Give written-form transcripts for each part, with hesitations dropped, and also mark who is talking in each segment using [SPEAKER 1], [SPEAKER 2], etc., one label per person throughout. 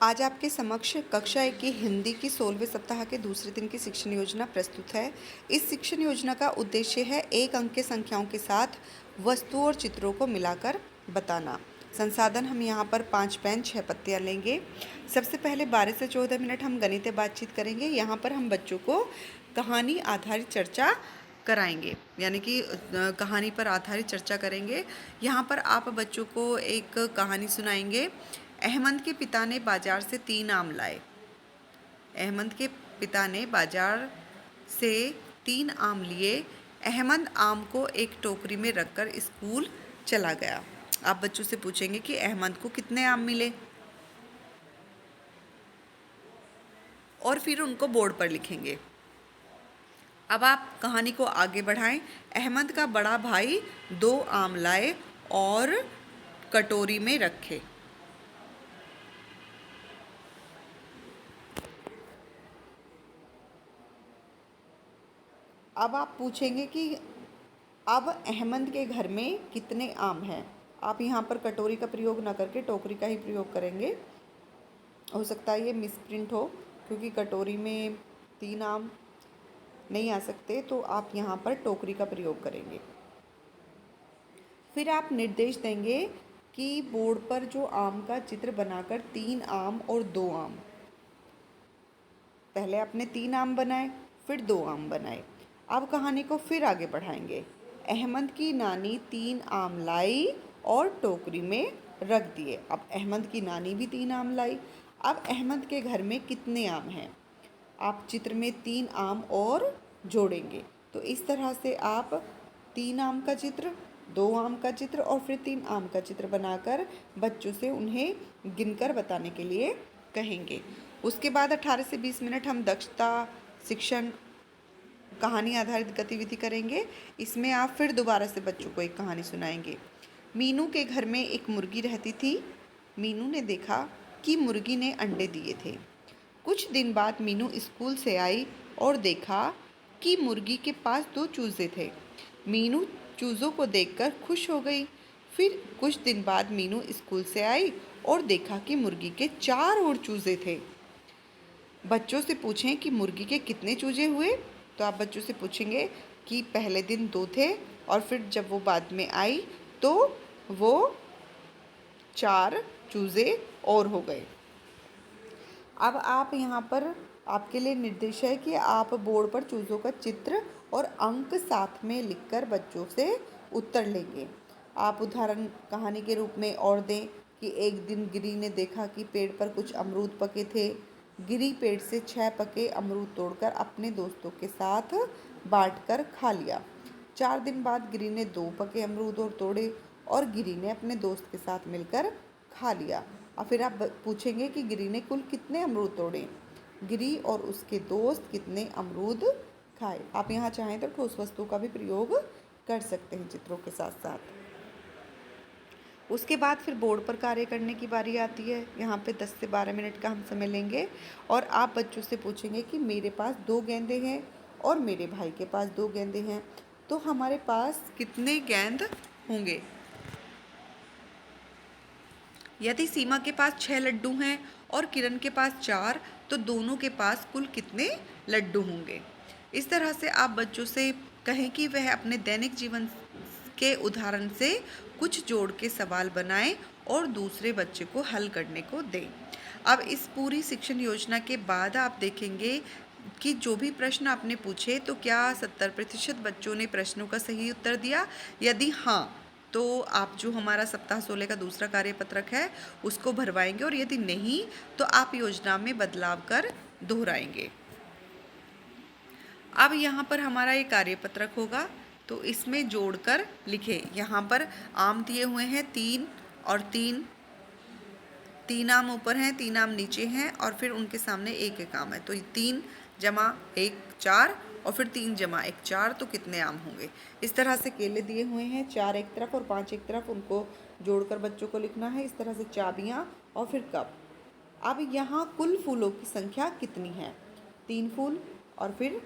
[SPEAKER 1] आज आपके समक्ष कक्षा 1 की हिंदी की 16वें सप्ताह के दूसरे दिन की शिक्षण योजना प्रस्तुत है। इस शिक्षण योजना का उद्देश्य है एक अंक के संख्याओं के साथ वस्तुओं और चित्रों को मिलाकर बताना। संसाधन हम यहाँ पर 5 पेन 6 पत्तियाँ लेंगे। सबसे पहले 12 से 14 मिनट हम गणितीय बातचीत करेंगे। यहाँ पर हम बच्चों को कहानी आधारित चर्चा कराएंगे, यानी कि कहानी पर आधारित चर्चा करेंगे। यहाँ पर आप बच्चों को एक कहानी सुनाएंगे। अहमद के पिता ने बाजार से 3 आम लाए। अहमद के पिता ने बाजार से 3 आम लिए। अहमद आम को एक टोकरी में रखकर स्कूल चला गया। आप बच्चों से पूछेंगे कि अहमद को कितने आम मिले और फिर उनको बोर्ड पर लिखेंगे। अब आप कहानी को आगे बढ़ाएं। अहमद का बड़ा भाई 2 आम लाए और कटोरी में रखे। अब आप पूछेंगे कि अब अहमद के घर में कितने आम हैं। आप यहाँ पर कटोरी का प्रयोग ना करके टोकरी का ही प्रयोग करेंगे। हो सकता है ये मिसप्रिंट हो, क्योंकि कटोरी में 3 आम नहीं आ सकते, तो आप यहाँ पर टोकरी का प्रयोग करेंगे। फिर आप निर्देश देंगे कि बोर्ड पर जो आम का चित्र बनाकर 3 आम और 2 आम, पहले आपने 3 आम बनाए, फिर 2 आम बनाए। अब कहानी को फिर आगे बढ़ाएंगे। अहमद की नानी 3 आम लाई और टोकरी में रख दिए। अब अहमद की नानी भी 3 आम लाई। अब अहमद के घर में कितने आम हैं? आप चित्र में 3 आम और जोड़ेंगे। तो इस तरह से आप 3 आम का चित्र, 2 आम का चित्र और फिर 3 आम का चित्र बनाकर बच्चों से उन्हें गिनकर बताने के लिए कहेंगे। उसके बाद 18 से 20 मिनट हम दक्षता शिक्षण कहानी आधारित गतिविधि करेंगे। इसमें आप फिर दोबारा से बच्चों को एक कहानी सुनाएंगे। मीनू के घर में एक मुर्गी रहती थी। मीनू ने देखा कि मुर्गी ने अंडे दिए थे। कुछ दिन बाद मीनू स्कूल से आई और देखा कि मुर्गी के पास 2 चूजे थे। मीनू चूज़ों को देखकर खुश हो गई। फिर कुछ दिन बाद मीनू स्कूल से आई और देखा कि मुर्गी के 4 और चूजे थे। बच्चों से पूछें कि मुर्गी के कितने चूजे हुए। तो आप बच्चों से पूछेंगे कि पहले दिन 2 थे और फिर जब वो बाद में आई तो वो 4 चूजे और हो गए। अब आप यहाँ पर आपके लिए निर्देश है कि आप बोर्ड पर चूज़ों का चित्र और अंक साथ में लिखकर बच्चों से उत्तर लेंगे। आप उदाहरण कहानी के रूप में और दें कि एक दिन गिरी ने देखा कि पेड़ पर कुछ अमरूद पके थे। गिरी पेड़ से 6 पके अमरूद तोड़कर अपने दोस्तों के साथ बांटकर खा लिया। 4 दिन बाद गिरी ने 2 पके अमरूद और तोड़े और गिरी ने अपने दोस्त के साथ मिलकर खा लिया। और फिर आप पूछेंगे कि गिरी ने कुल कितने अमरूद तोड़े। गिरी और उसके दोस्त कितने अमरूद खाए। आप यहाँ चाहें तो ठोस वस्तु का भी प्रयोग कर सकते हैं चित्रों के साथ साथ। उसके बाद फिर बोर्ड पर कार्य करने की बारी आती है। यहाँ पे 10 से 12 मिनट का हम समय लेंगे और आप बच्चों से पूछेंगे कि मेरे पास 2 गेंदे हैं और मेरे भाई के पास 2 गेंदे हैं, तो हमारे पास कितने गेंद होंगे। यदि सीमा के पास 6 लड्डू हैं और किरण के पास 4, तो दोनों के पास कुल कितने लड्डू होंगे। इस तरह से आप बच्चों से कहें कि वह अपने दैनिक जीवन के उदाहरण से कुछ जोड़ के सवाल बनाएं और दूसरे बच्चे को हल करने को दें। अब इस पूरी शिक्षण योजना के बाद आप देखेंगे कि जो भी प्रश्न आपने पूछे, तो क्या 70% बच्चों ने प्रश्नों का सही उत्तर दिया। यदि हाँ, तो आप जो हमारा सप्ताह 16 का दूसरा कार्यपत्रक है उसको भरवाएंगे, और यदि नहीं तो आप योजना में बदलाव कर दोहराएंगे। अब यहाँ पर हमारा ये कार्यपत्रक होगा, तो इसमें जोड़कर लिखें। यहाँ पर आम दिए हुए हैं 3 और 3 आम ऊपर हैं, 3 आम नीचे हैं और फिर उनके सामने एक एक आम है। तो 3 जमा 1 4 और फिर 3 जमा 1 4, तो कितने आम होंगे। इस तरह से केले दिए हुए हैं 4 एक तरफ और 5 एक तरफ, उनको जोड़कर बच्चों को लिखना है। इस तरह से चाबियाँ और फिर कप। अब यहाँ कुल फूलों की संख्या कितनी है। 3 फूल और फिर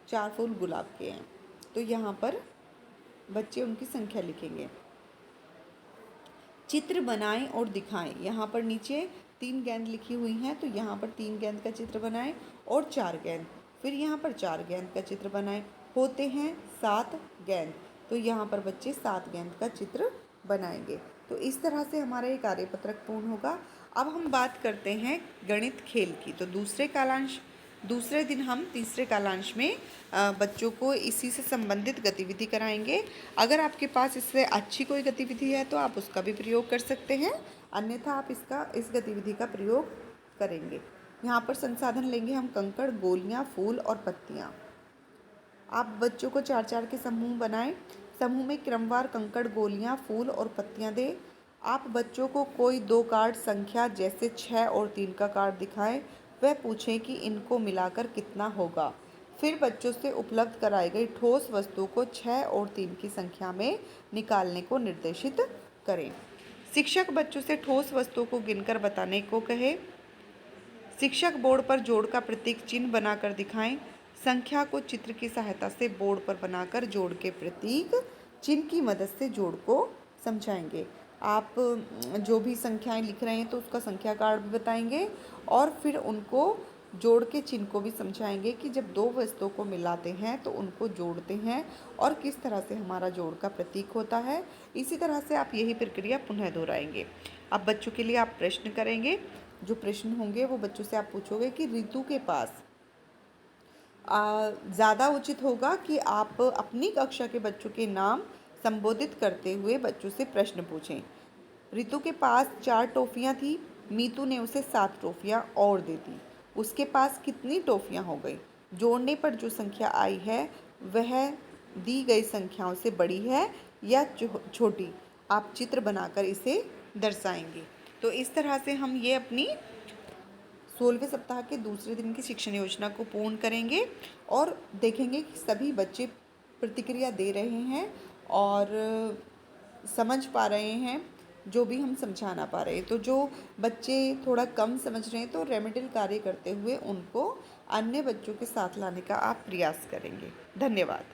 [SPEAKER 1] 4 फूल गुलाब के हैं, तो यहाँ पर बच्चे उनकी संख्या लिखेंगे। चित्र बनाएं और दिखाएं। यहाँ पर नीचे 3 गेंद लिखी हुई हैं तो यहाँ पर 3 गेंद का चित्र बनाएं और 4 गेंद, फिर यहाँ पर 4 गेंद का चित्र बनाएं। होते हैं 7 गेंद, तो यहाँ पर बच्चे 7 गेंद का चित्र बनाएंगे। तो इस तरह से हमारा ये कार्यपत्रक पूर्ण होगा। अब हम बात करते हैं गणित खेल की। तो दूसरे दिन हम तीसरे कालांश में बच्चों को इसी से संबंधित गतिविधि कराएंगे। अगर आपके पास इससे अच्छी कोई गतिविधि है तो आप उसका भी प्रयोग कर सकते हैं, अन्यथा आप इस गतिविधि का प्रयोग करेंगे। यहाँ पर संसाधन लेंगे हम कंकड़, गोलियाँ, फूल और पत्तियाँ। आप बच्चों को 4-4 के समूह बनाएं। समूह में क्रमवार कंकड़, गोलियाँ, फूल और पत्तियाँ दें। आप बच्चों को कोई 2 कार्ड संख्या जैसे 6 और 3 का कार्ड दिखाएं। वह पूछें कि इनको मिलाकर कितना होगा। फिर बच्चों से उपलब्ध कराई गई ठोस वस्तु को 6 और 3 की संख्या में निकालने को निर्देशित करें। शिक्षक बच्चों से ठोस वस्तुओं को गिनकर बताने को कहे। शिक्षक बोर्ड पर जोड़ का प्रतीक चिन्ह बनाकर दिखाएं। संख्या को चित्र की सहायता से बोर्ड पर बनाकर जोड़ के प्रतीक चिन्ह की मदद से जोड़ को समझाएंगे। आप जो भी संख्याएं लिख रहे हैं तो उसका संख्या कार्ड भी बताएंगे और फिर उनको जोड़ के चिन्ह को भी समझाएंगे कि जब 2 वस्तुओं को मिलाते हैं तो उनको जोड़ते हैं और किस तरह से हमारा जोड़ का प्रतीक होता है। इसी तरह से आप यही प्रक्रिया पुनः दोहराएंगे। अब बच्चों के लिए आप प्रश्न करेंगे। जो प्रश्न होंगे वो बच्चों से आप पूछोगे कि रितु के पास ज़्यादा उचित होगा कि आप अपनी कक्षा के बच्चों के नाम संबोधित करते हुए बच्चों से प्रश्न पूछें। रितु के पास 4 टॉफ़ियाँ थी, मीतू ने उसे 7 टॉफ़ियाँ और दे दी। उसके पास कितनी टॉफ़ियाँ हो गई? जोड़ने पर जो संख्या आई है वह दी गई संख्याओं से बड़ी है या छोटी? आप चित्र बनाकर इसे दर्शाएंगे। तो इस तरह से हम ये अपनी 16वें सप्ताह के दूसरे दिन की शिक्षण योजना को पूर्ण करेंगे और देखेंगे कि सभी बच्चे प्रतिक्रिया दे रहे हैं और समझ पा रहे हैं जो भी हम समझाना पा रहे हैं। तो जो बच्चे थोड़ा कम समझ रहे हैं तो रेमेडियल कार्य करते हुए उनको अन्य बच्चों के साथ लाने का आप प्रयास करेंगे। धन्यवाद।